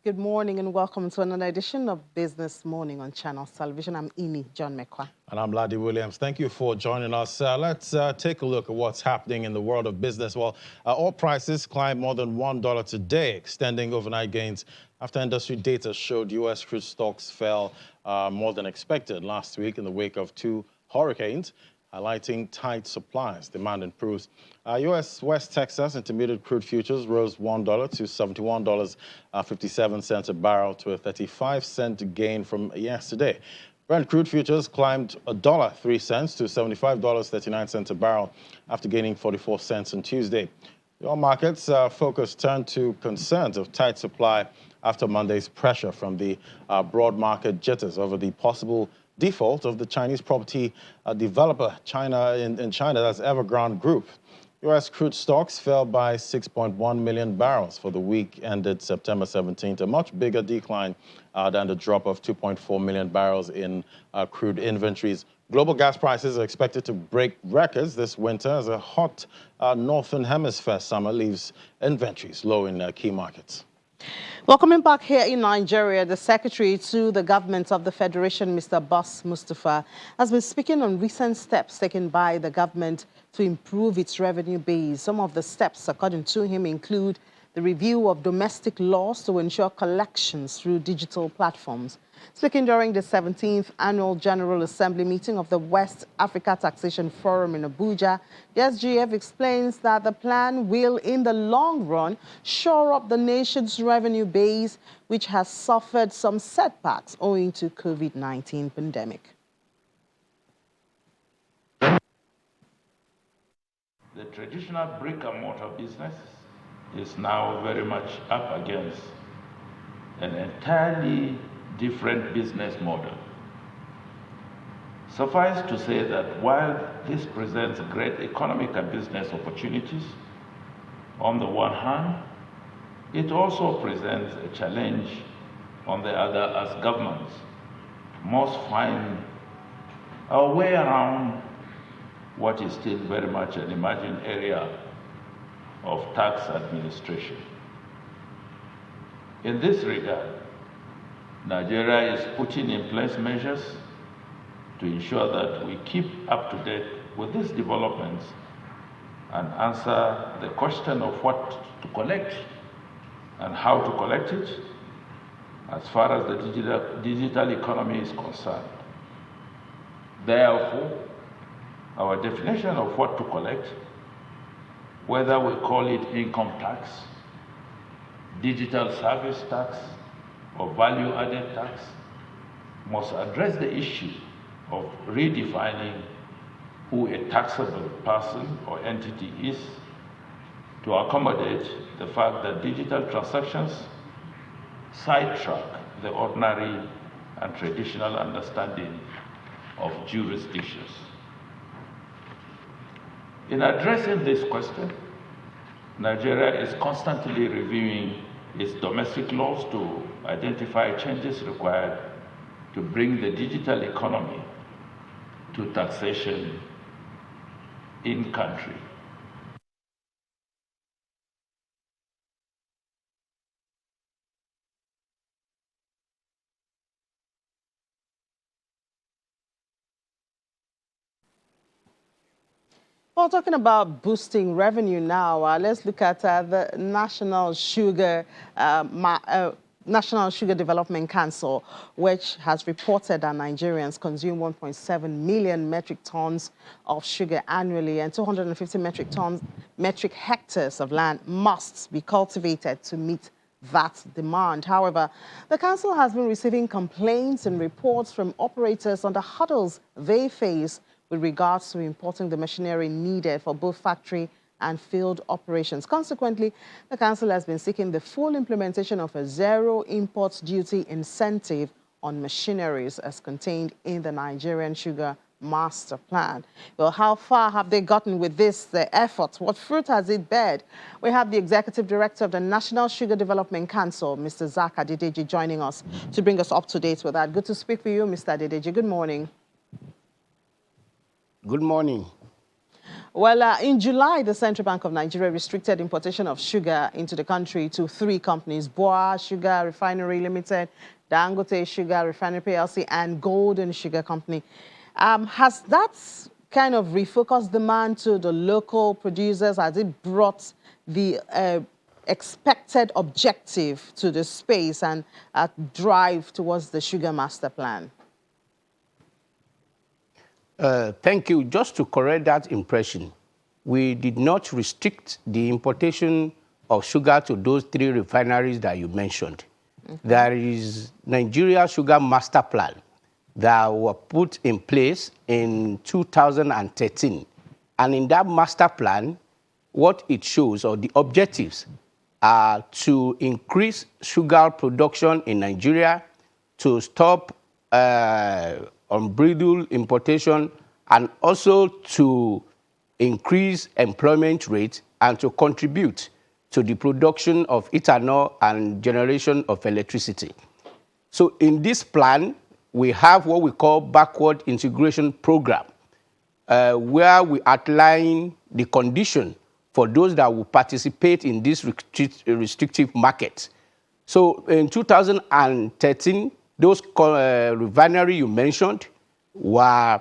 Good morning and welcome to another edition of Business Morning on Channels Television. I'm Amy John Mekwa. And I'm Ladi Williams. Thank you for joining us. Let's take a look at what's happening in the world of business. Well, oil prices climbed more than $1 today, extending overnight gains after industry data showed U.S. crude stocks fell more than expected last week in the wake of two hurricanes, highlighting tight supplies. Demand improves. U.S. West Texas Intermediate crude futures rose $1 to $71.57 a barrel, to a 35-cent gain from yesterday. Brent crude futures climbed $1.03 to $75.39 a barrel after gaining 44 cents on Tuesday. The oil markets focus turned to concerns of tight supply after Monday's pressure from the broad market jitters over the possible default of the Chinese property developer in China, that's Evergrande Group. U.S. crude stocks fell by 6.1 million barrels for the week ended September 17th, a much bigger decline than the drop of 2.4 million barrels in crude inventories. Global gas prices are expected to break records this winter as a hot northern hemisphere summer leaves inventories low in key markets. Well, coming back here in Nigeria, the Secretary to the Government of the Federation, Mr. Abbas Mustapha, has been speaking on recent steps taken by the government to improve its revenue base. Some of the steps, according to him, include the review of domestic laws to ensure collections through digital platforms. Speaking during the 17th Annual General Assembly meeting of the West Africa Taxation Forum in Abuja, the SGF explains that the plan will, in the long run, shore up the nation's revenue base, which has suffered some setbacks owing to COVID-19 pandemic. The traditional brick-and-mortar business is now very much up against an entirely different business model. Suffice to say that while this presents great economic and business opportunities, on the one hand, it also presents a challenge on the other, as governments must find a way around what is still very much an emerging area of tax administration. In this regard, Nigeria is putting in place measures to ensure that we keep up to date with these developments and answer the question of what to collect and how to collect it as far as the digital economy is concerned. Therefore, our definition of what to collect, whether we call it income tax, digital service tax, or value-added tax, must address the issue of redefining who a taxable person or entity is to accommodate the fact that digital transactions sidetrack the ordinary and traditional understanding of jurisdictions. In addressing this question, Nigeria is constantly reviewing its domestic laws to identify changes required to bring the digital economy to taxation in country. Well, talking about boosting revenue now, let's look at the National Sugar Development Council, which has reported that Nigerians consume 1.7 million metric tons of sugar annually, and 250 metric hectares of land must be cultivated to meet that demand. However, the council has been receiving complaints and reports from operators on the hurdles they face with regards to importing the machinery needed for both factory and field operations. Consequently, the council has been seeking the full implementation of a zero imports duty incentive on machineries as contained in the Nigerian Sugar Master Plan. Well, how far have they gotten with this effort? What fruit has it bared? We have the Executive Director of the National Sugar Development Council, Mr. Zach Adedeji, joining us to bring us up to date with that. Good to speak with you, Mr. Adedeji. Good morning. Good morning. Well, in July, the Central Bank of Nigeria restricted importation of sugar into the country to 3 companies: Boa Sugar Refinery Limited, Dangote Sugar Refinery PLC, and Golden Sugar Company. Has that kind of refocused demand to the local producers? Has it brought the expected objective to the space and drive towards the Sugar Master Plan? Thank you. Just to correct that impression, we did not restrict the importation of sugar to those 3 refineries that you mentioned. There is Nigeria Sugar Master Plan that were put in place in 2013. And in that master plan, what it shows, or the objectives, are to increase sugar production in Nigeria, to stop unbridled importation, and also to increase employment rate and to contribute to the production of ethanol and generation of electricity. So in this plan, we have what we call backward integration program, where we outline the condition for those that will participate in this restrictive market. So in 2013, those refineries you mentioned were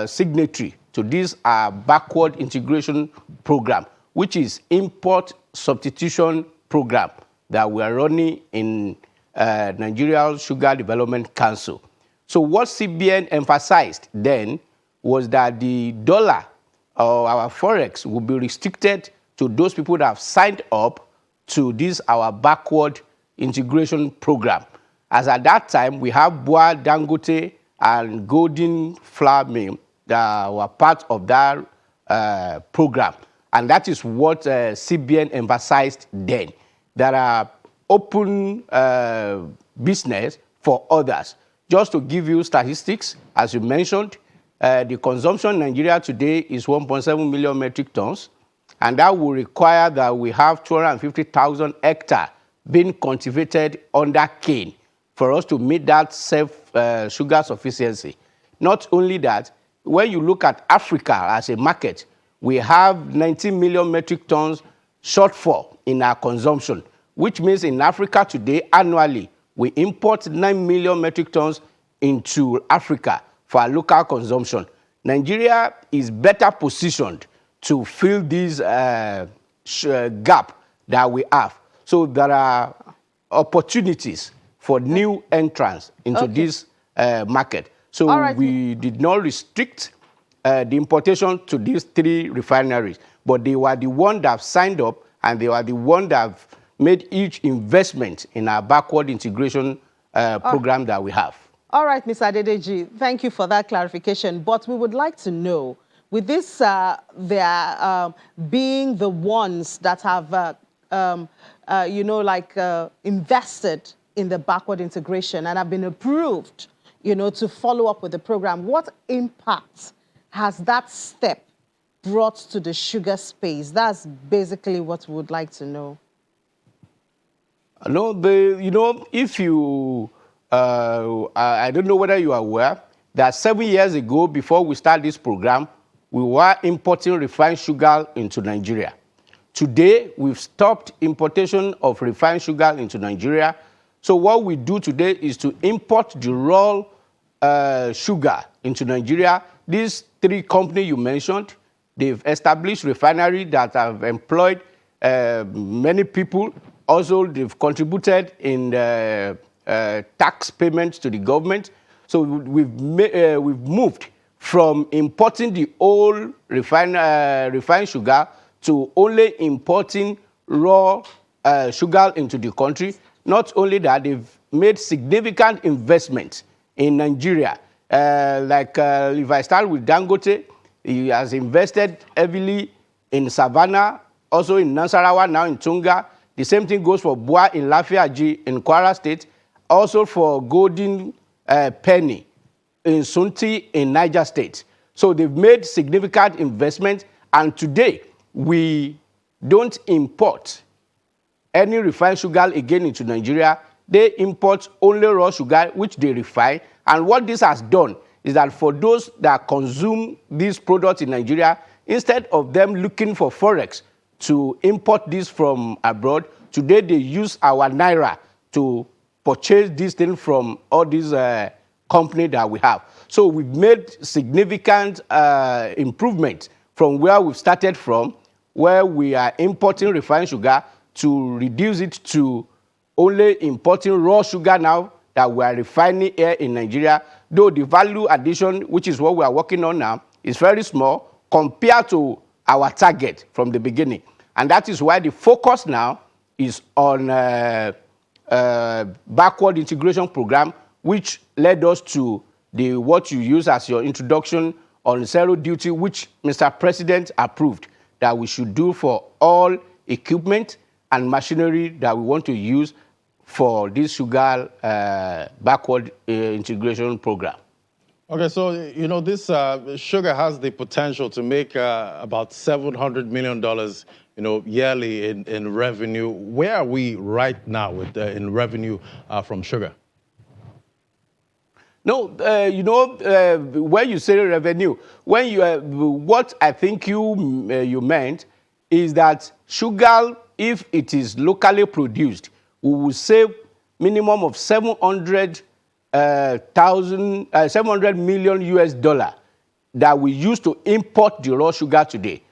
signatory to this backward integration program, which is import substitution program that we are running in Nigeria Sugar Development Council. So what CBN emphasized then was that the dollar or our forex will be restricted to those people that have signed up to this our backward integration program. As at that time, we have Boa, Dangote, and Golden Flour Mill that were part of that program. And that is what CBN emphasized then. There are open business for others. Just to give you statistics, as you mentioned, the consumption in Nigeria today is 1.7 million metric tons, and that will require that we have 250,000 hectares being cultivated under cane for us to meet that sugar sufficiency. Not only that, when you look at Africa as a market, we have 19 million metric tons shortfall in our consumption, which means in Africa today, annually, we import 9 million metric tons into Africa for our local consumption. Nigeria is better positioned to fill this gap that we have. So there are opportunities for new entrants into this market. So we did not restrict the importation to these 3 refineries, but they were the ones that have signed up, and they were the ones that have made each investment in our backward integration program that we have. All right, Mr. Adedeji, thank you for that clarification. But we would like to know, with this, being the ones that have, invested in the backward integration and have been approved, to follow up with the program, what impact has that step brought to the sugar space? That's basically what we would like to know. No, if you, I don't know whether you are aware that 7 years ago, before we start this program, we were importing refined sugar into Nigeria. Today, we've stopped importation of refined sugar into Nigeria. So what we do today is to import the raw sugar into Nigeria. These 3 companies you mentioned, they've established refineries that have employed many people. Also, they've contributed in tax payments to the government. So we've moved from importing the old refined sugar to only importing raw sugar into the country. Not only that, they've made significant investments in Nigeria. If I start with Dangote, he has invested heavily in Savannah, also in Nasarawa, now in Tunga. The same thing goes for Boa in Lafiaji in Kwara State, also for Golden Penny in Sunti in Niger State. So they've made significant investment, and today we don't import any refined sugar again into Nigeria. They import only raw sugar, which they refine. And what this has done is that for those that consume these products in Nigeria, instead of them looking for forex to import this from abroad, today they use our naira to purchase this thing from all these companies that we have. So we've made significant improvement from where we've started from, where we are importing refined sugar, to reduce it to only importing raw sugar now that we are refining here in Nigeria, though the value addition, which is what we are working on now, is very small compared to our target from the beginning. And that is why the focus now is on backward integration program, which led us to what you use as your introduction on zero duty, which Mr. President approved that we should do for all equipment and machinery that we want to use for this sugar backward integration program. Okay, so, you know, this sugar has the potential to make about $700 million, you know, yearly in revenue. Where are we right now with in revenue from sugar? No, you know, when you say revenue, when you what I think you meant is that sugar, if it is locally produced, we will save minimum of 700 million US dollar that we use to import the raw sugar today.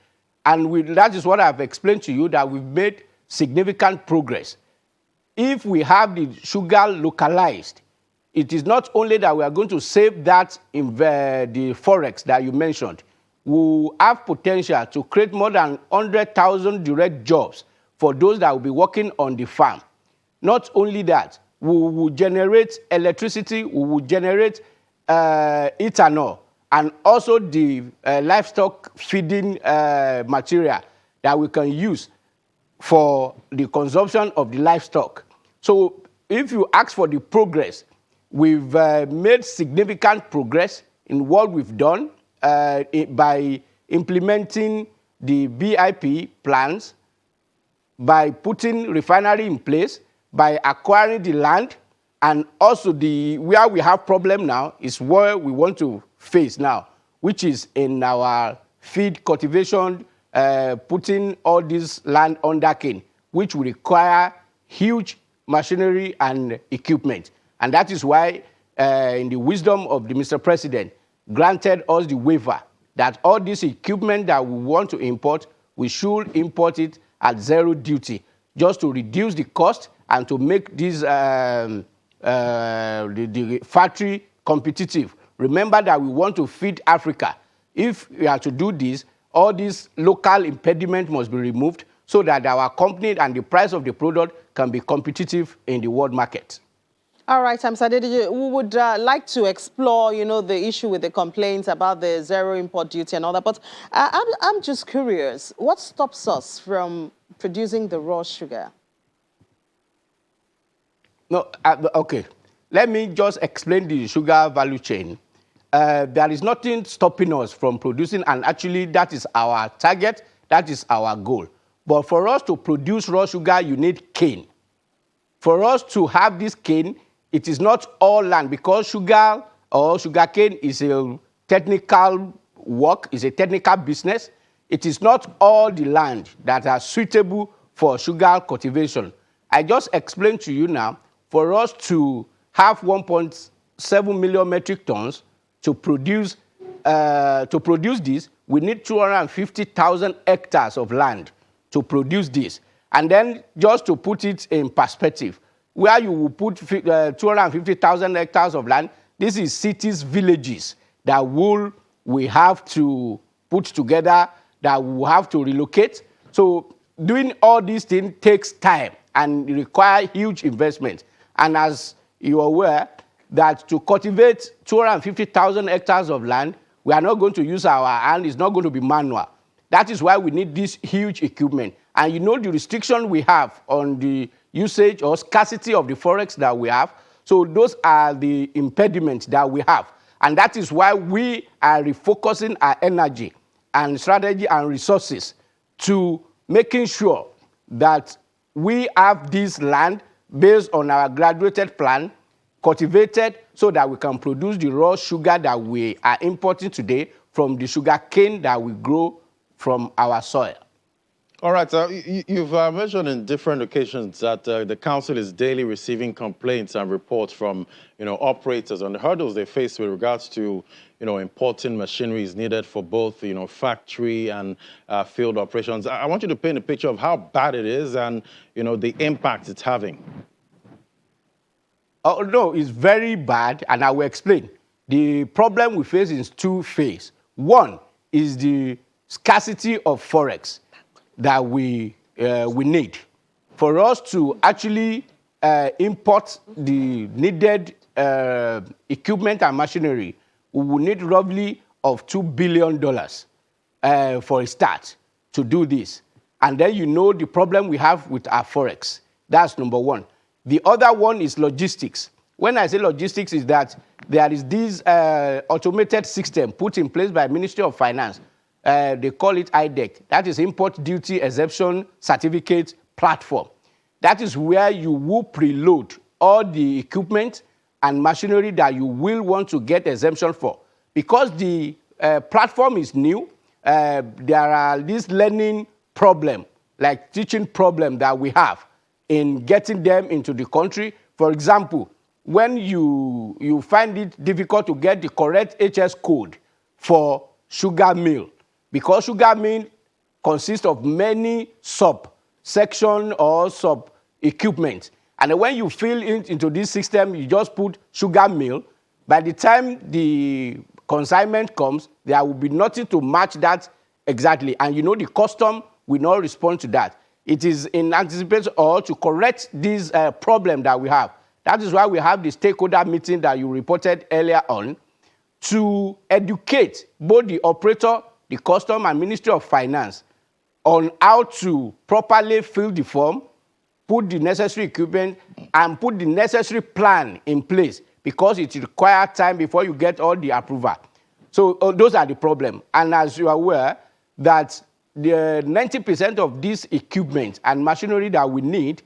And that is what I've explained to you, that we've made significant progress. If we have the sugar localized, it is not only that we are going to save that in the forex that you mentioned. We have potential to create more than 100,000 direct jobs for those that will be working on the farm. Not only that, we will generate electricity, we will generate ethanol, and also the livestock feeding material that we can use for the consumption of the livestock. So if you ask for the progress, we've made significant progress in what we've done by implementing the BIP plans, by putting refinery in place, by acquiring the land, and also where we have problem now is where we want to face now, which is in our feed cultivation, putting all this land under cane, which will require huge machinery and equipment. And that is why, in the wisdom of the Mr. President, granted us the waiver that all this equipment that we want to import, we should import it at zero duty, just to reduce the cost and to make this the factory competitive. Remember that we want to feed Africa. If we are to do this, all these local impediments must be removed so that our company and the price of the product can be competitive in the world market. All right, Mr. Adedije, we would like to explore, you know, the issue with the complaints about the zero import duty and all that. But I'm just curious, what stops us from producing the raw sugar? No, okay. Let me just explain the sugar value chain. There is nothing stopping us from producing, and actually that is our target, that is our goal. But for us to produce raw sugar, you need cane. For us to have this cane, it is not all land, because sugar or sugarcane is a technical work, is a technical business. It is not all the land that are suitable for sugar cultivation. I just explained to you now, for us to have 1.7 million metric tons to produce this, we need 250,000 hectares of land to produce this. And then just to put it in perspective, where you will put 250,000 hectares of land, this is cities, villages that we have to put together, that we will have to relocate. So doing all these things takes time and require huge investment. And as you are aware, that to cultivate 250,000 hectares of land, we are not going to use our hand, it's not going to be manual. That is why we need this huge equipment. And you know the restriction we have on the usage or scarcity of the forex that we have. So those are the impediments that we have. And that is why we are refocusing our energy and strategy and resources to making sure that we have this land based on our graduated plan, cultivated, so that we can produce the raw sugar that we are importing today from the sugar cane that we grow from our soil. All right, you've mentioned in different occasions that the council is daily receiving complaints and reports from, operators on the hurdles they face with regards to, importing machineries needed for both, factory and field operations. I want you to paint a picture of how bad it is and, the impact it's having. Oh, no, it's very bad, and I will explain. The problem we face is two phases. One is the scarcity of forex that we need. For us to actually import the needed equipment and machinery, we will need roughly of $2 billion for a start to do this. And then the problem we have with our forex. That's number one. The other one is logistics. When I say logistics, is that there is this automated system put in place by Ministry of Finance. They call it IDEC. That is Import Duty Exemption Certificate Platform. That is where you will preload all the equipment and machinery that you will want to get exemption for. Because the platform is new, there are this learning problem, like teaching problem that we have in getting them into the country. For example, when you find it difficult to get the correct HS code for sugar mill, because sugar mill consists of many sub-section or sub-equipment. And when you fill into this system, you just put sugar mill. By the time the consignment comes, there will be nothing to match that exactly. And the custom will not respond to that. It is in anticipation or to correct this problem that we have. That is why we have the stakeholder meeting that you reported earlier on, to educate both the operator, the custom, and Ministry of Finance on how to properly fill the form, put the necessary equipment, and put the necessary plan in place, because it requires time before you get all the approval. So those are the problems. And as you are aware, that the 90% of this equipment and machinery that we need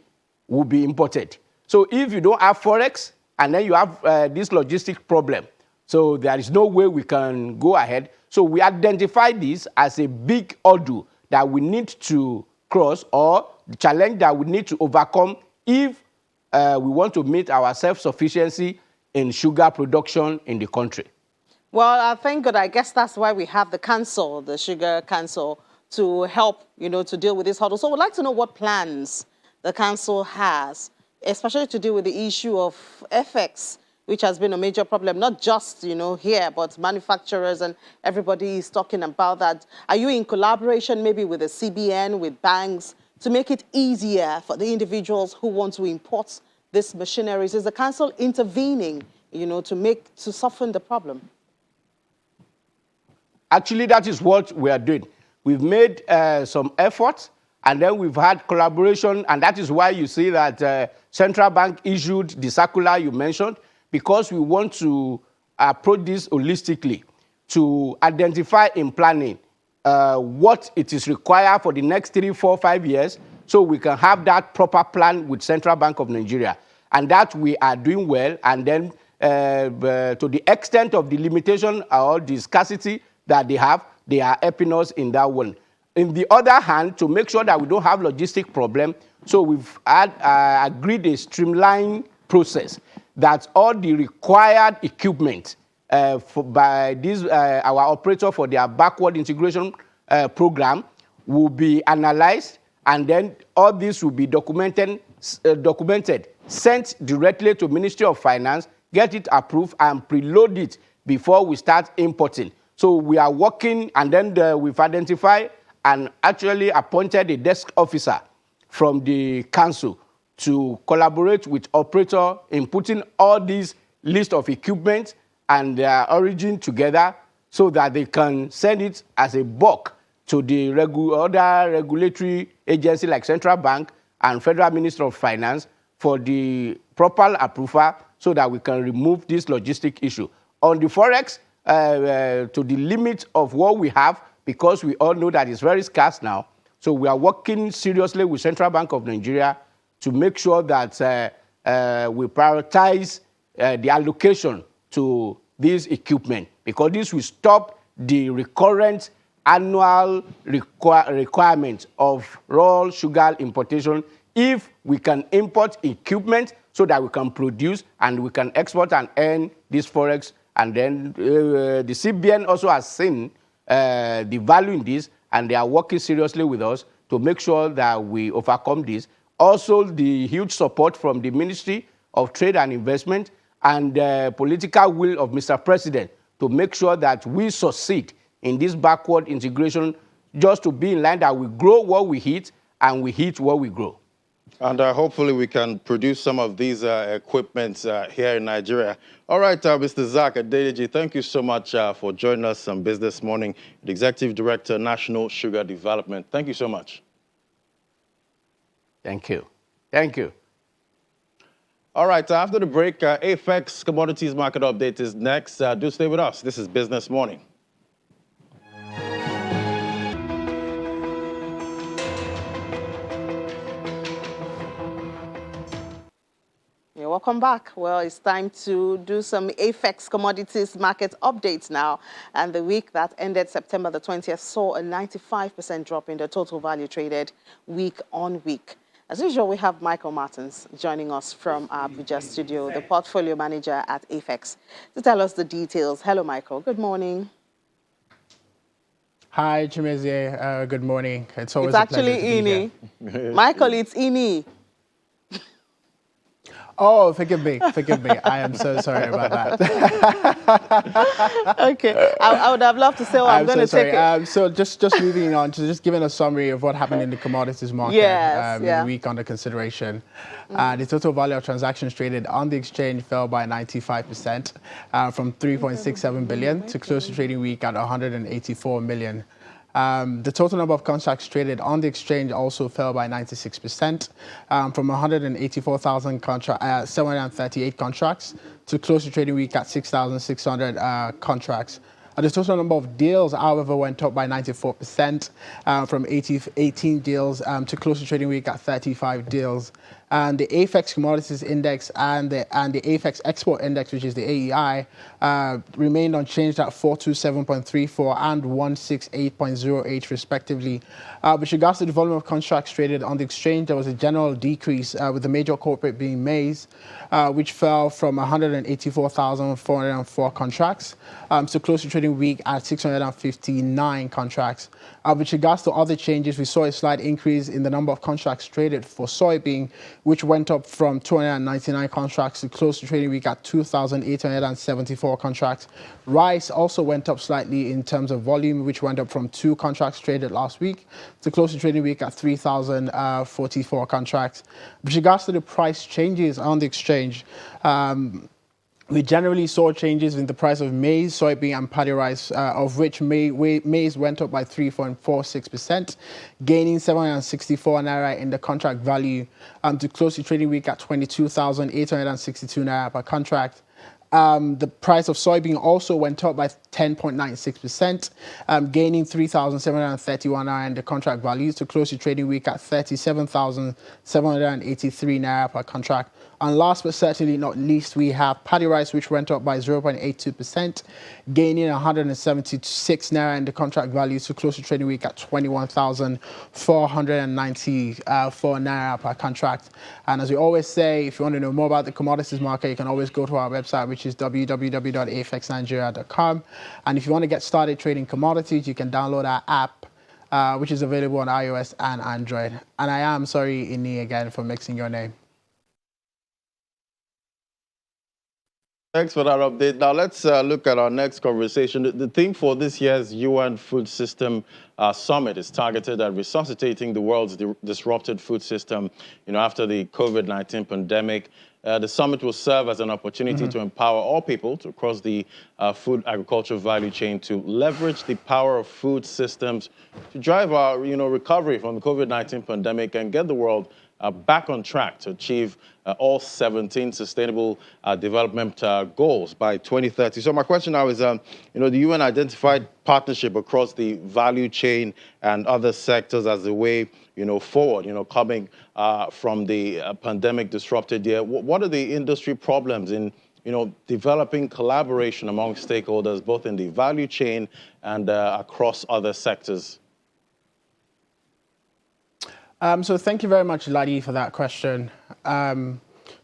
will be imported. So if you don't have forex, and then you have this logistic problem, so there is no way we can go ahead. So we identify this as a big hurdle that we need to cross, or the challenge that we need to overcome if we want to meet our self-sufficiency in sugar production in the country. Well, thank God. I guess that's why we have the council, the Sugar Council, to help, to deal with this hurdle. So we'd like to know what plans the council has, especially to deal with the issue of FX, which has been a major problem, not just, here, but manufacturers and everybody is talking about that. Are you in collaboration maybe with the CBN, with banks, to make it easier for the individuals who want to import these machineries? Is the council intervening, to soften the problem? Actually, that is what we are doing. We've made some efforts, and then we've had collaboration, and that is why you see that Central Bank issued the circular you mentioned, because we want to approach this holistically to identify in planning what it is required for the next 3, 4, 5 years, so we can have that proper plan with Central Bank of Nigeria. And that we are doing well, and then to the extent of the limitation or the scarcity that they are helping us in that one. In the other hand, to make sure that we don't have logistic problem, so we've agreed a streamlined process that all the required equipment by this, our operator for their backward integration program will be analyzed, and then all this will be documented, sent directly to Ministry of Finance, get it approved, and preload it before we start importing. So we are working, and then we've identified and actually appointed a desk officer from the council to collaborate with operator in putting all these list of equipment and their origin together, so that they can send it as a bulk to the other regulatory agency like Central Bank and Federal Ministry of Finance for the proper approval, so that we can remove this logistic issue. On the forex, to the limit of what we have, because we all know that it's very scarce now. So we are working seriously with Central Bank of Nigeria to make sure that we prioritize the allocation to this equipment, because this will stop the recurrent annual requirement of raw sugar importation if we can import equipment so that we can produce and we can export and earn this forex. And then the CBN also has seen the value in this, and they are working seriously with us to make sure that we overcome this. Also, the huge support from the Ministry of Trade and Investment and the political will of Mr. President to make sure that we succeed in this backward integration, just to be in line that we grow what we hit and we hit what we grow. And hopefully we can produce some of these equipments here in Nigeria. All right, Mr. Zach Adedeji, thank you so much for joining us on Business Morning, the Executive Director, National Sugar Development. Thank you so much. Thank you. Thank you. All right, after the break, AFEX Commodities Market Update is next. Do stay with us. This is Business Morning. Yeah, welcome back. Well, it's time to do some AFEX commodities market updates now. And the week that ended September the 20th saw a 95% drop in the total value traded week on week. As usual, we have Michael Martins joining us from our Abuja studio, the portfolio manager at AFEX, to tell us the details. Hello, Michael. Good morning. Hi, Chimezie. Good morning. It's always It's a pleasure actually to be here. Ini. Michael, it's Ini. Oh, forgive me. Forgive me. I am so sorry about that. Okay. I would have loved to say, I'm going to take it. So just moving on to just giving a summary of what happened in the commodities market in the week under consideration. The total value of transactions traded on the exchange fell by 95% from 3.67 billion to close to trading week at 184 million. The total number of contracts traded on the exchange also fell by 96%, from 184,738 contracts to close to trading week at 6,600 contracts. The total number of deals, however, went up by 94%, from 18 deals to close to trading week at 35 deals. And the AFEX Commodities Index and the AFEX Export Index, which is the AEI, remained unchanged at 427.34 and 168.08 respectively. With regards to the volume of contracts traded on the exchange, there was a general decrease, with the major corporate being maize, which fell from 184,404 contracts to close to trading week at 659 contracts. With regards to other changes, we saw a slight increase in the number of contracts traded for soybean, which went up from 299 contracts to close to trading week at 2,874 contracts. Rice also went up slightly in terms of volume, which went up from 2 contracts traded last week to close to trading week at 3,044 contracts. With regards to the price changes on the exchange, we generally saw changes in the price of maize, soybean, and paddy rice, of which maize went up by 3.46%, gaining 764 naira in the contract value, to close the trading week at 22,862 naira per contract. The price of soybean also went up by 10.96%, gaining 3,731 naira in the contract value to close the trading week at 37,783 naira per contract. And last but certainly not least, we have paddy rice, which went up by 0.82%, gaining 176 naira in the contract value to close the trading week at 21,494 naira per contract. And as we always say, if you want to know more about the commodities market, you can always go to our website, which is www.afexnigeria.com. And if you want to get started trading commodities, you can download our app, which is available on iOS and Android. And I am sorry, Ini, again, for mixing your name. Thanks for that update. Now let's look at our next conversation. The theme for this year's UN Food System Summit is targeted at resuscitating the world's disrupted food system, after the COVID-19 pandemic. The summit will serve as an opportunity to empower all people across the food agriculture value chain to leverage the power of food systems to drive our, recovery from the COVID-19 pandemic and get the world back on track to achieve all 17 sustainable development goals by 2030. So my question now is, the UN identified partnership across the value chain and other sectors as the way, forward, coming from the pandemic disrupted year. What are the industry problems in developing collaboration among stakeholders, both in the value chain and across other sectors? So thank you very much, Ladi, for that question.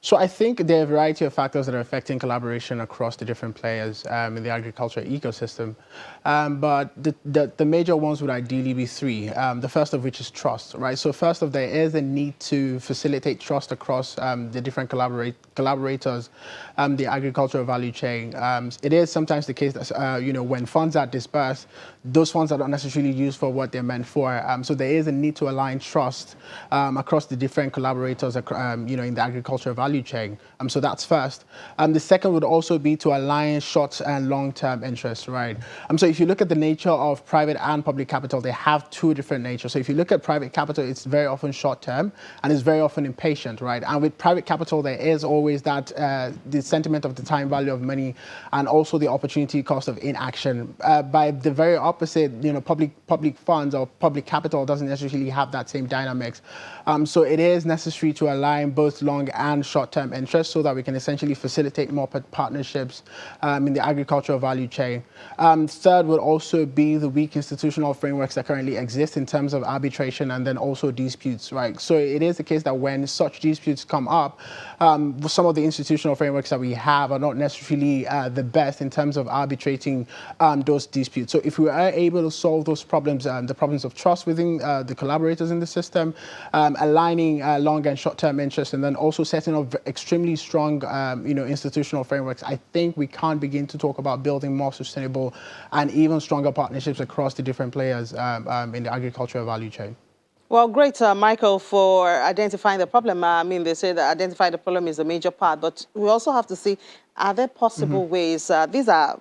So I think there are a variety of factors that are affecting collaboration across the different players in the agriculture ecosystem. But the major ones would ideally be three. The first of which is trust, right? So first of there is a need to facilitate trust across the different collaborators, the agricultural value chain. It is sometimes the case that, when funds are dispersed, those funds are not necessarily used for what they're meant for. So there is a need to align trust across the different collaborators, in the agricultural value chain. So that's first. The second would also be to align short and long-term interests, right? So if you look at the nature of private and public capital, they have two different natures. So if you look at private capital, it's very often short-term and it's very often impatient, right? And with private capital, there is always that the sentiment of the time value of money and also the opportunity cost of inaction. By the very opposite, public funds or public capital doesn't necessarily have that same dynamics. So it is necessary to align both long and short-term interests so that we can essentially facilitate more partnerships in the agricultural value chain. Third would also be the weak institutional frameworks that currently exist in terms of arbitration and then also disputes, right? So it is the case that when such disputes come up, some of the institutional frameworks that we have are not necessarily the best in terms of arbitrating those disputes. So if we are able to solve those problems, the problems of trust within the collaborators in the system, aligning long and short-term interests, and then also setting up extremely strong, institutional frameworks, I think we can begin to talk about building more sustainable and even stronger partnerships across the different players in the agricultural value chain. Well, great, Michael, for identifying the problem. They say that identifying the problem is a major part, but we also have to see, are there possible ways? These are,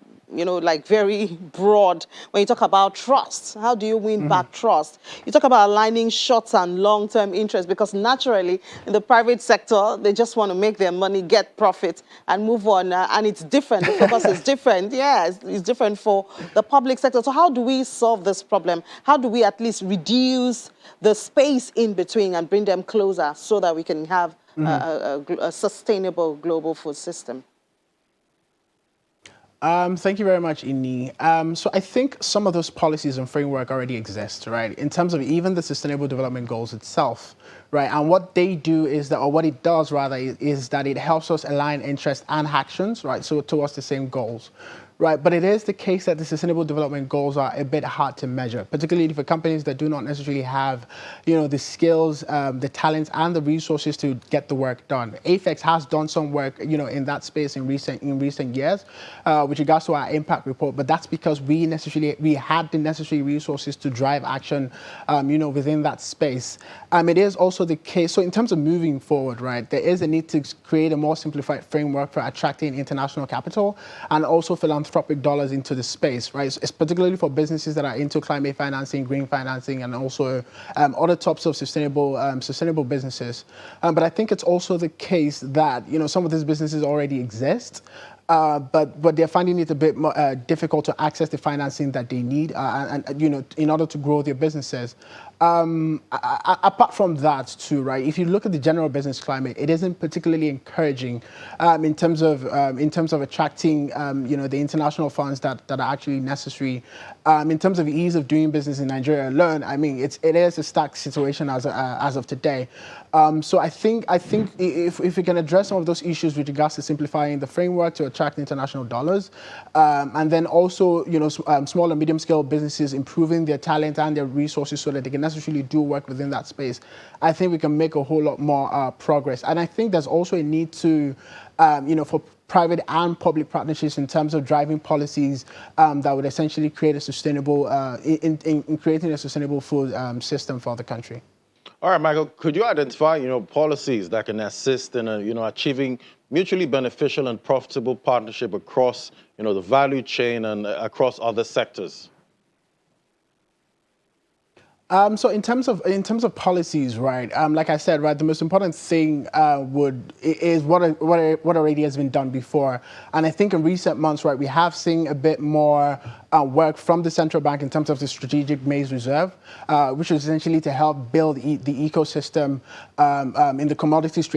very broad. When you talk about trust, how do you win back trust? You talk about aligning short and long-term interests, because naturally, in the private sector, they just want to make their money, get profit, and move on. And it's different. The focus is different. Yeah, it's different for the public sector. So how do we solve this problem? How do we at least reduce the space in between and bring them closer so that we can have a sustainable global food system? Thank you very much, Inni. So I think some of those policies and framework already exist, right? In terms of even the Sustainable Development Goals itself, right? And what they do is that, or what it does rather, is that it helps us align interests and actions, right? So towards the same goals. Right, but it is the case that the Sustainable Development Goals are a bit hard to measure, particularly for companies that do not necessarily have, the skills, the talents, and the resources to get the work done. AFEX has done some work, in that space in recent years, with regards to our impact report. But that's because we had the necessary resources to drive action, within that space. It is also the case. So in terms of moving forward, right, there is a need to create a more simplified framework for attracting international capital and also philanthropic dollars into the space, right? It's particularly for businesses that are into climate financing, green financing, and also other types of sustainable businesses. But I think it's also the case that some of these businesses already exist. But they're finding it a bit more difficult to access the financing that they need, in order to grow their businesses. Apart from that, too, right? If you look at the general business climate, it isn't particularly encouraging in terms of attracting, the international funds that are actually necessary. In terms of ease of doing business in Nigeria alone, it is a stacked situation as of today. So I think if we can address some of those issues with regards to simplifying the framework to attract international dollars, and then also small and medium scale businesses improving their talent and their resources so that they can necessarily do work within that space, I think we can make a whole lot more progress. And I think there's also a need to, for private and public partnerships in terms of driving policies that would essentially create a sustainable, in creating a sustainable food system for the country. All right, Michael, could you identify, policies that can assist in, achieving mutually beneficial and profitable partnership across, the value chain and across other sectors? So in terms of policies, right? Like I said, right, the most important thing is what already has been done before, and I think in recent months, right, we have seen a bit more work from the central bank in terms of the strategic maize reserve, which is essentially to help build the ecosystem in the commodities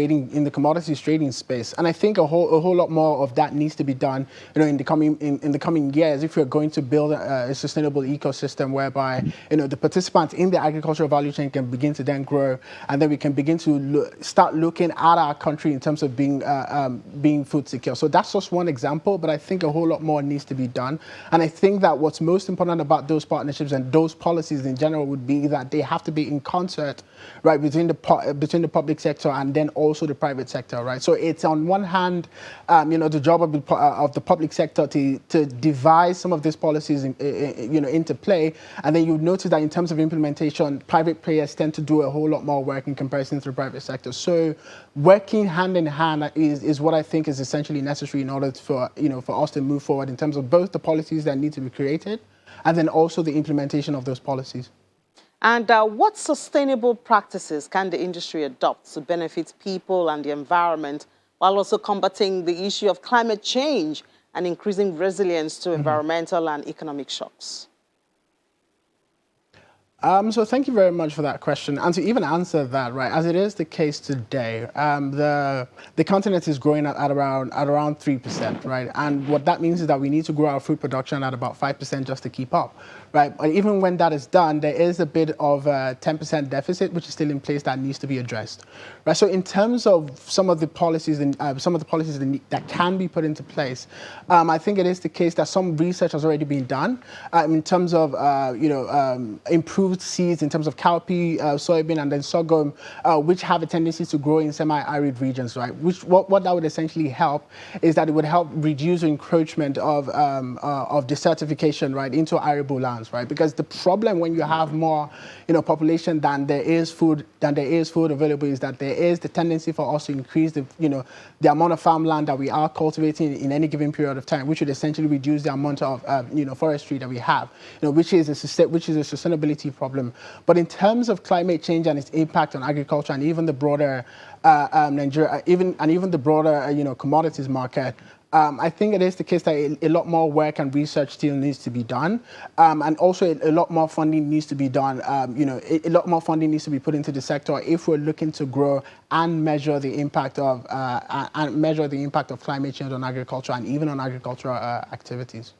trading space. And I think a whole lot more of that needs to be done, in the coming years if we're going to build a sustainable ecosystem whereby the participants in the agricultural value chain can begin to then grow, and then we can begin to start looking at our country in terms of being food secure. So that's just one example, but I think a whole lot more needs to be done. And I think that what's most important about those partnerships and those policies in general would be that they have to be in concert, right, between the public sector and then also the private sector, right? So it's on one hand, the job of the public sector to devise some of these policies into play, and then you notice that in terms of implementation, private players tend to do a whole lot more work in comparison to the private sector. So working hand in hand is what I think is essentially necessary in order for us to move forward in terms of both the policies that need to be created and then also the implementation of those policies. And what sustainable practices can the industry adopt to benefit people and the environment while also combating the issue of climate change and increasing resilience to environmental and economic shocks? So thank you very much for that question. And to even answer that, right, as it is the case today, the continent is growing at around 3%, right? And what that means is that we need to grow our food production at about 5% just to keep up, right? But even when that is done, there is a bit of a 10% deficit, which is still in place that needs to be addressed, right? So in terms of some of the policies that can be put into place, I think it is the case that some research has already been done in terms of, improved seeds in terms of cowpea, soybean, and then sorghum, which have a tendency to grow in semi-arid regions, right? What that would essentially help is that it would help reduce the encroachment of desertification, right, into arable lands, right? Because the problem when you have more, population than there is food available is that there is the tendency for us to increase the amount of farmland that we are cultivating in any given period of time, which would essentially reduce the amount of forestry that we have, which is a sustainability problem. But in terms of climate change and its impact on agriculture and even the broader Nigeria, even the broader commodities market, I think it is the case that a lot more work and research still needs to be done, and also a lot more funding needs to be done. A lot more funding needs to be put into the sector if we're looking to grow and measure the impact of climate change on agriculture and even on agricultural activities.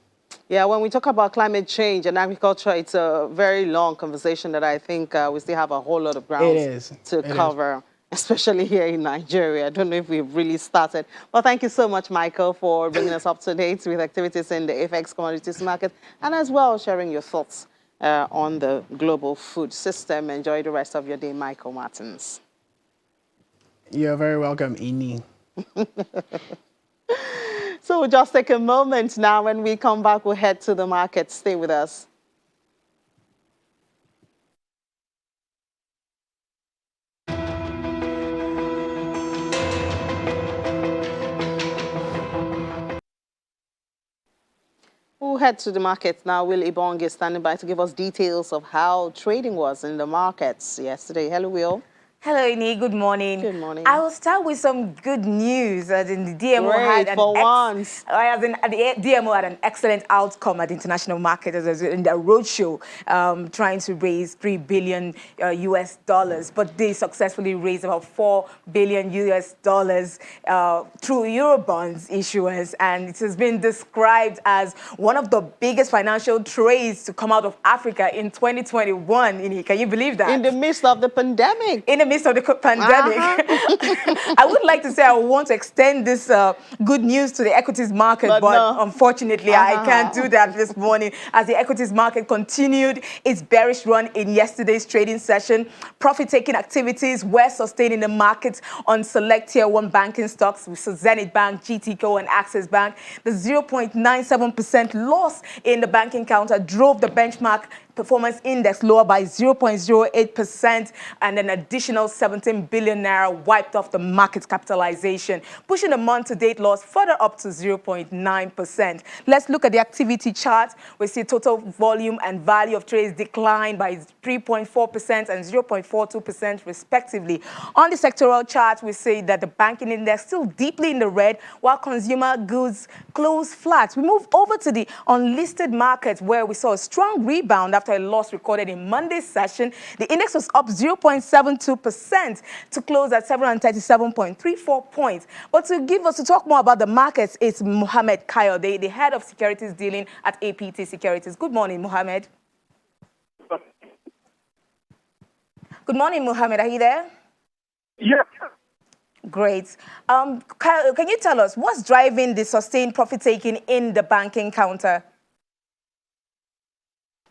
Yeah, when we talk about climate change and agriculture, it's a very long conversation that I think we still have a whole lot of ground to cover, especially here in Nigeria. I don't know if we've really started. Well, thank you so much, Michael, for bringing us up to date with activities in the FX commodities market and as well sharing your thoughts on the global food system. Enjoy the rest of your day, Michael Martins. You're very welcome, Ini. So we'll just take a moment now. When we come back, we'll head to the market. Stay with us. We'll head to the markets now. Will Ibong is standing by to give us details of how trading was in the markets yesterday. Hello, Will. Hello, Ini. Good morning. Good morning. I will start with some good news. As in the DMO DMO had an excellent outcome at the international market as in their roadshow, trying to raise $3 billion US dollars, but they successfully raised about $4 billion US dollars through Eurobonds issuance, and it has been described as one of the biggest financial trades to come out of Africa in 2021. Ini, can you believe that? In the midst of the pandemic. In the midst of the pandemic. I would like to say I want to extend this good news to the equities market, but no. Unfortunately, I can't do that this morning as the equities market continued its bearish run in yesterday's trading session. Profit-taking activities were sustained in the markets on select Tier 1 banking stocks, with Zenith Bank, GTCO, and Access Bank. The 0.97% loss in the banking counter drove the benchmark performance index lower by 0.08%, and an additional 17 billion naira wiped off the market capitalization, pushing the month-to-date loss further up to 0.9%. Let's look at the activity chart. We see total volume and value of trades declined by 3.4% and 0.42% respectively. On the sectoral chart, we see that the banking index still deeply in the red, while consumer goods closed flat. We move over to the unlisted market, where we saw a strong rebound after a loss recorded in Monday's session. The index was up 0.72% to close at 737.34 points. But to talk more about the markets, it's Mohammed Kayode, the head of securities dealing at APT Securities. Good morning, Mohammed. Good morning, Mohammed. Are you there? Yes. Great. Kyle, can you tell us what's driving the sustained profit-taking in the banking counter?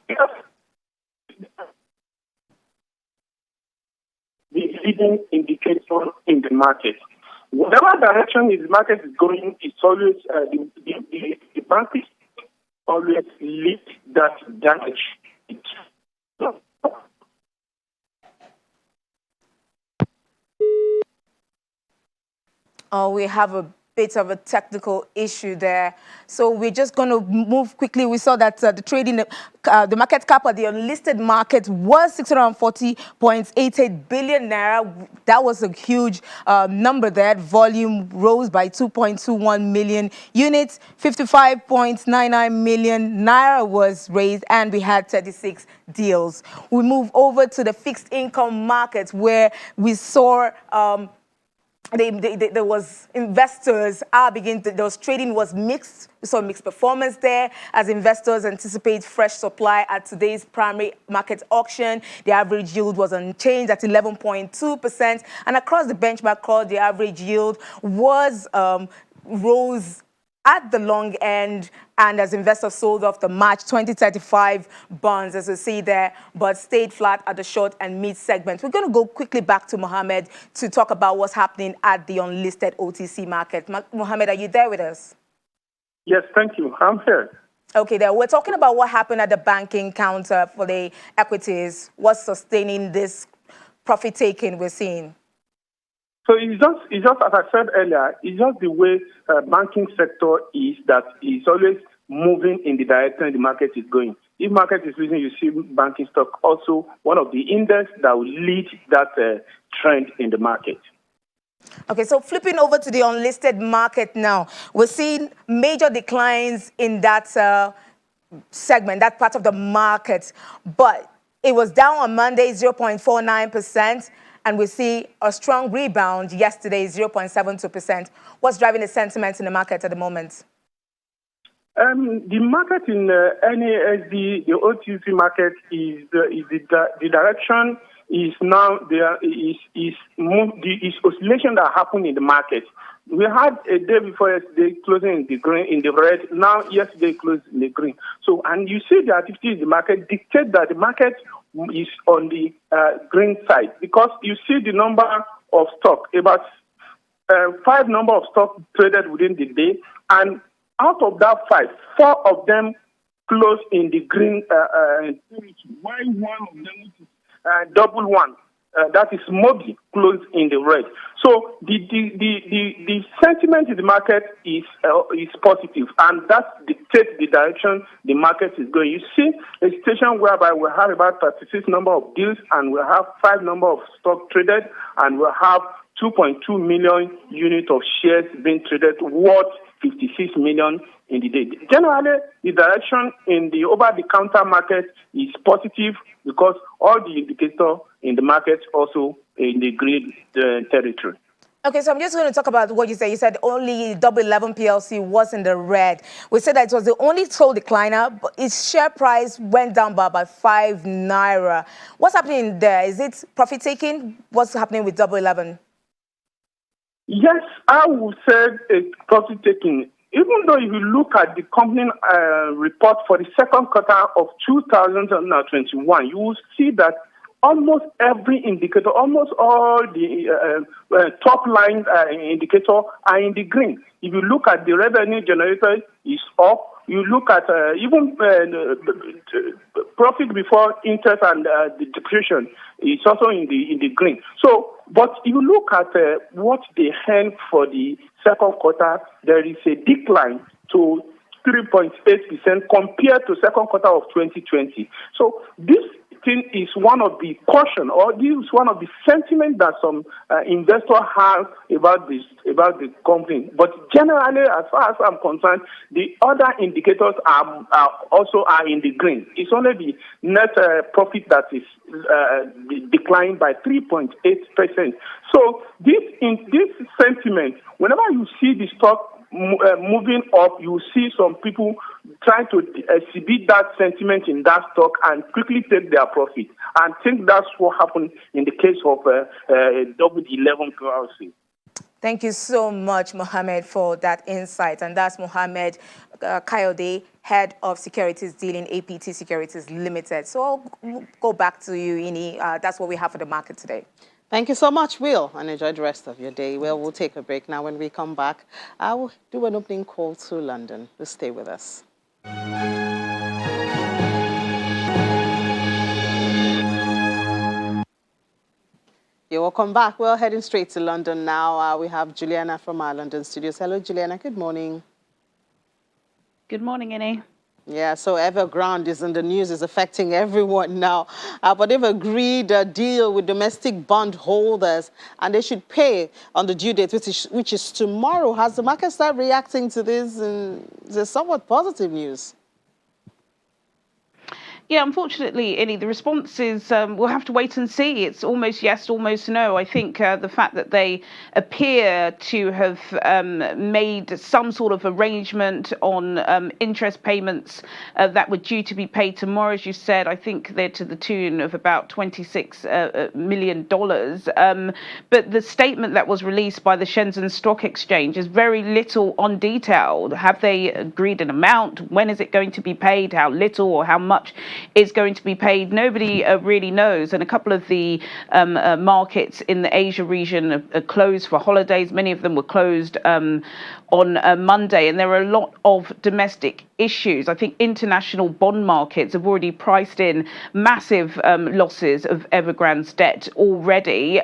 Yes. The leading indicator in the market. Whatever direction the market is going, it's always the market always leads that direction. We have a bit of a technical issue there. So we're just going to move quickly. We saw that the trading, the market cap at the unlisted market was 640.88 billion naira. That was a huge number there. Volume rose by 2.21 million units. 55.99 million naira was raised, and we had 36 deals. We move over to the fixed income market, where we saw there was investors those trading was mixed. We saw mixed performance there as investors anticipate fresh supply at today's primary market auction. The average yield was unchanged at 11.2%, and across the benchmark curve, the average yield was rose at the long end, and as investors sold off the March 2035 bonds, as we see there, but stayed flat at the short and mid segment. We're going to go quickly back to Mohammed to talk about what's happening at the unlisted OTC market. Mohammed, are you there with us? Yes, thank you. I'm here. Okay, there. We're talking about what happened at the banking counter for the equities. What's sustaining this profit taking we're seeing? So it's just as I said earlier, it's just the way banking sector is, that it's always moving in the direction the market is going. If market is losing, you see banking stock also one of the index that will lead that trend in the market. Okay, so flipping over to the unlisted market now, we're seeing major declines in that segment, that part of the market, but it was down on Monday 0.49%. And we see a strong rebound yesterday, 0.72%. What's driving the sentiment in the market at the moment? The market in NASD, the OTC market, the direction is now there is oscillation that happened in the market. We had a day before yesterday closing in the green, in the red. Now yesterday closed in the green. So, and you see the activity in the market dictate that the market is on the green side, because you see the number of stock, about 5 number of stock traded within the day, and out of that 5, 4 of them closed in the green, while one of them is double one. That is Mobi closed in the red. So the sentiment in the market is positive, and that dictates the direction the market is going. You see a situation whereby we have about 36 number of deals, and we have 5 number of stock traded, and we have 2.2 million units of shares being traded, worth 56 million in the day. Generally, the direction in the over-the-counter market is positive, because all the indicators in the market also in the green territory. Okay, so I'm just going to talk about what you said. You said only Double 11 PLC was in the red. We said that it was the only sole decliner, but its share price went down by about 5 naira. What's happening there? Is it profit taking? What's happening with Double 11? Yes, I would say it's profit taking. Even though if you look at the company report for the second quarter of 2021, you will see that almost every indicator, almost all the top line indicators are in the green. If you look at the revenue generated, is up. you look at even profit before interest and the depreciation is also in the green. So, but if you look at what they earned for the second quarter, there is a decline to 3.8% compared to second quarter of 2020. So this thing is one of the caution, or this is one of the sentiment that some investors have about the company. But generally, as far as I'm concerned, the other indicators are also in the green. It's only the net profit that is declined by 3.8%. So this sentiment, whenever you see the stock moving up, you see some people trying to exhibit that sentiment in that stock and quickly take their profit. And I think that's what happened in the case of Double 11 PLC. Thank you so much, Mohammed, for that insight. And that's Mohammed Kayode, Head of Securities Dealing, APT Securities Limited. So I'll go back to you, Ini. That's what we have for the market today. Thank you so much, Will, and enjoy the rest of your day. Well, we'll take a break now. When we come back, I will do an opening call to London. Please stay with us. You're welcome back. We're heading straight to London now. We have Juliana from our London studios. Hello, Juliana. Good morning. Good morning, Ini. Yeah, so Evergrande is in the news, is affecting everyone now. But they've agreed a deal with domestic bond holders, and they should pay on the due date, which is tomorrow. Has the market started reacting to this? And it's somewhat positive news. Yeah, unfortunately, Inni, the response is we'll have to wait and see. It's almost yes, almost no. I think the fact that they appear to have made some sort of arrangement on interest payments that were due to be paid tomorrow, as you said, I think they're to the tune of about $26 million. But the statement that was released by the Shenzhen Stock Exchange is very little on detailed. Have they agreed an amount? When is it going to be paid? How little or how much is going to be paid? Nobody really knows. And a couple of the markets in the Asia region are closed for holidays. Many of them were closed on Monday, and there are a lot of domestic issues. I think international bond markets have already priced in massive losses of Evergrande's debt already.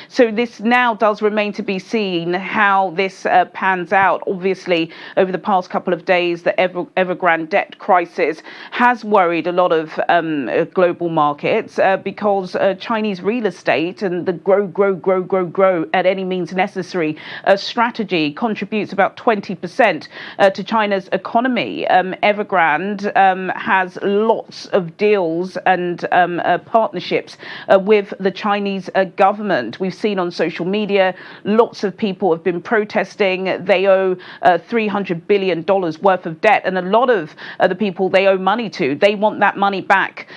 So this now does remain to be seen how this pans out. Obviously, over the past couple of days, the Evergrande debt crisis has worried a lot of global markets because Chinese real estate and the grow at any means necessary strategy contributes about 20% to China's economy. Evergrande has lots of deals and partnerships with the Chinese government. We've seen on social media, lots of people have been protesting. They owe $300 billion worth of debt, and a lot of the people they owe money to, they want that money back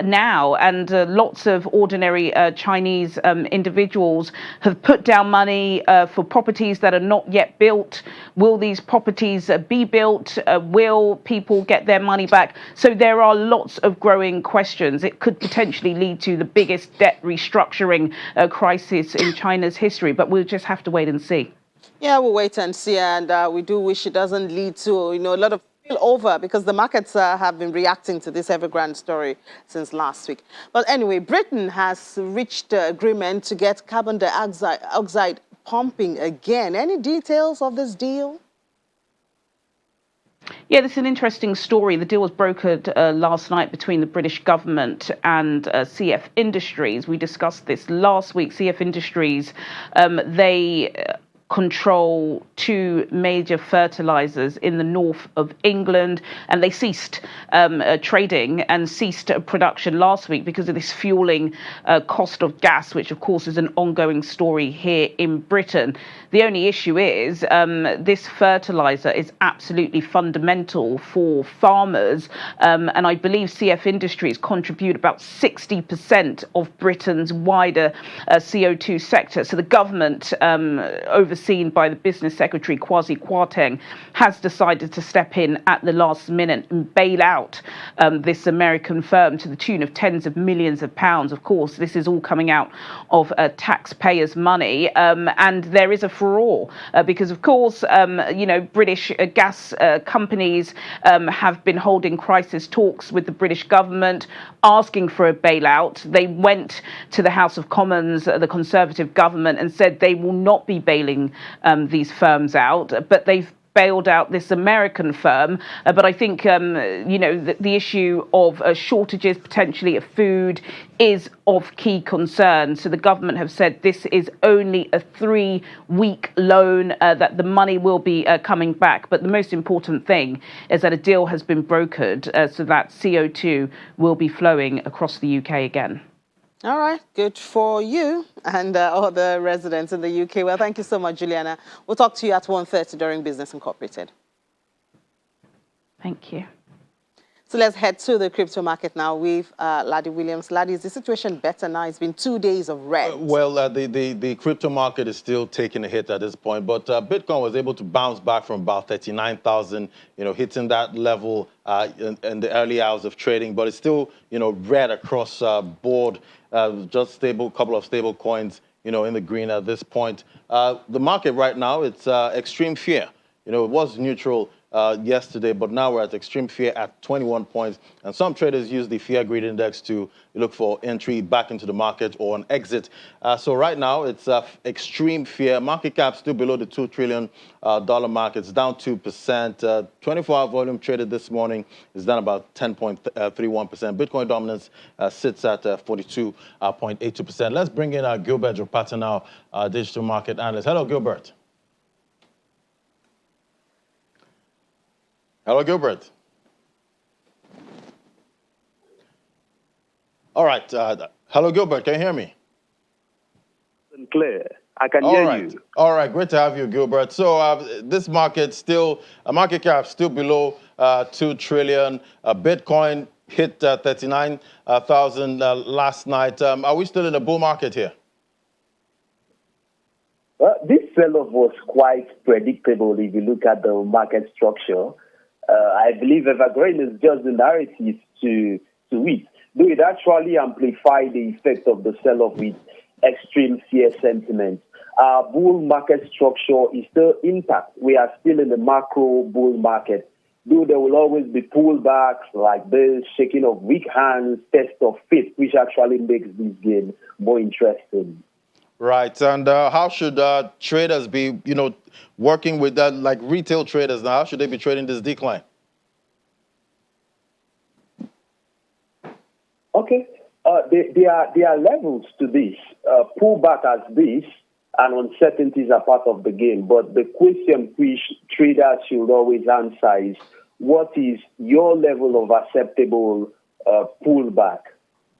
now. And lots of ordinary Chinese individuals have put down money for properties that are not yet built. Will these properties be built? Will people get their money back? So there are lots of growing questions. It could potentially lead to the biggest debt restructuring crisis in China's history, but we'll just have to wait and see. Yeah, we'll wait and see, and we do wish it doesn't lead to, a lot of over, because the markets have been reacting to this Evergrande story since last week. But anyway, Britain has reached agreement to get carbon dioxide pumping again. Any details of this deal? Yeah, this is an interesting story. The deal was brokered last night between the British government and CF Industries. We discussed this last week. CF Industries, they control two major fertilizers in the north of England, and they ceased trading and ceased production last week because of this fueling cost of gas, which of course is an ongoing story here in Britain. The only issue is this fertilizer is absolutely fundamental for farmers, and I believe CF Industries contribute about 60% of Britain's wider CO2 sector. So the government oversees overseen by the business secretary, Kwasi Kwarteng, has decided to step in at the last minute and bail out this American firm to the tune of tens of millions of pounds. Of course, this is all coming out of taxpayers' money, and there is a furore because, of course, British gas companies have been holding crisis talks with the British government, asking for a bailout. They went to the House of Commons, the Conservative government, and said they will not be bailing these firms out, but they've bailed out this American firm. But I think, the issue of shortages potentially of food is of key concern. So the government have said this is only a 3-week loan, that the money will be coming back. But the most important thing is that a deal has been brokered so that CO2 will be flowing across the UK again. All right, good for you and all the residents in the UK. Well, thank you so much, Juliana. We'll talk to you at 1:30 during Business Incorporated. Thank you. So let's head to the crypto market now with Laddie Williams. Laddie, is the situation better now? It's been 2 days of red. The crypto market is still taking a hit at this point, but Bitcoin was able to bounce back from about 39,000, hitting that level in the early hours of trading, but it's still, red across board, just couple of stable coins, in the green at this point. The market right now, it's extreme fear. It was neutral yesterday, but now we're at extreme fear at 21 points. And some traders use the fear greed index to look for entry back into the market or an exit. So right now it's extreme fear. Market cap still below the $2 trillion mark. It's down 2%. 24-hour volume traded this morning is down about 10.31%. Bitcoin dominance sits at 42.82%. Let's bring in Gilbert Jopata now, digital market analyst. Hello, Gilbert. Hello, Gilbert. All right. Hello, Gilbert. Can you hear me? Clear. I can hear you. All right. Great to have you, Gilbert. So this market still, market cap still below 2 trillion. Bitcoin hit 39,000 last night. Are we still in a bull market here? This sell-off was quite predictable if you look at the market structure. I believe Evergreen is just the narrative to it. Though it actually amplified the effect of the sell-off with extreme fear sentiment. Our bull market structure is still intact. We are still in the macro bull market. Though there will always be pullbacks like this, shaking of weak hands, test of faith, which actually makes this game more interesting. Right. And how should traders be, working with that, like retail traders now? How should they be trading this decline? Okay. There are levels to this. Pullback as this and uncertainties are part of the game. But the question which traders should always answer is, what is your level of acceptable pullback?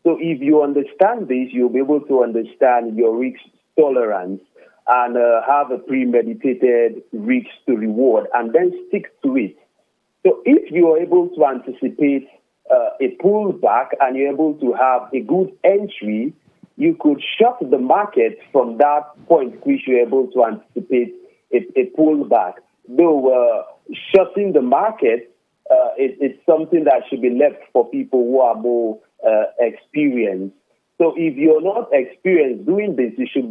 So if you understand this, you'll be able to understand your risk tolerance and have a premeditated risk to reward and then stick to it. So if you are able to anticipate a pullback and you're able to have a good entry, you could short the market from that point which you're able to anticipate a pullback. Though shorting the market, it's something that should be left for people who are more experienced. So if you're not experienced doing this, you should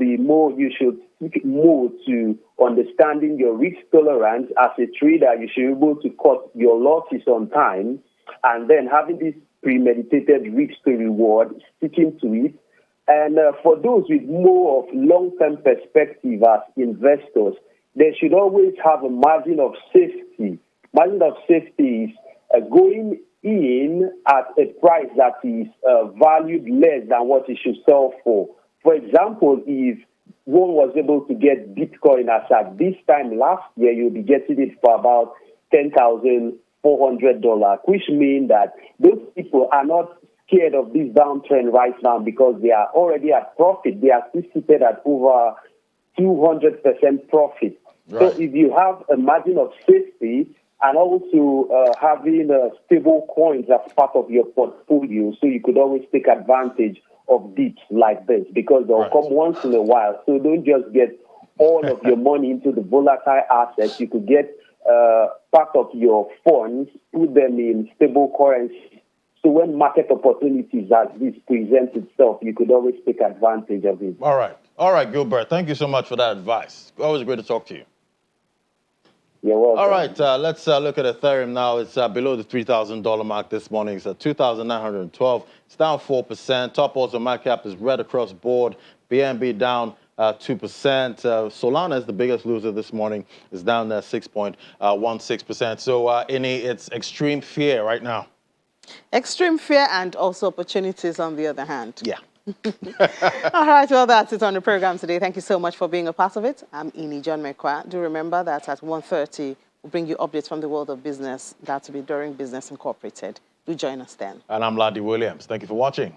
stick more to understanding your risk tolerance. As a trader, you should be able to cut your losses on time, and then having this premeditated risk to reward, sticking to it. And for those with more of long-term perspective as investors, they should always have a margin of safety. Margin of safety is going in at a price that is valued less than what it should sell for. For example, if one was able to get Bitcoin as at this time last year, you'll be getting it for about $10,400, which means that those people are not scared of this downtrend right now because they are already at profit. They are still seated at over 200% profit. Right. So if you have a margin of safety and also having stable coins as part of your portfolio, so you could always take advantage of dips like this because they'll come once in a while. So don't just get all of your money into the volatile assets. You could get part of your funds, put them in stable currency. So when market opportunities as this present itself, you could always take advantage of it. All right. All right, Gilbert. Thank you so much for that advice. Always great to talk to you. You're welcome. All right, let's look at Ethereum now. It's below the $3,000 mark this morning. It's at 2,912. It's down 4%. Top also market cap is red across board. BNB down 2%. Solana is the biggest loser this morning. It's down 6.16%. So, it's extreme fear right now. Extreme fear and also opportunities on the other hand. Yeah. All right, well, that's it on the program today. Thank you so much for being a part of it. I'm Ini John Mekwa. Do remember that at 1:30, we'll bring you updates from the world of business. That will be during Business Incorporated. Do join us then. And I'm Ladi Williams. Thank you for watching.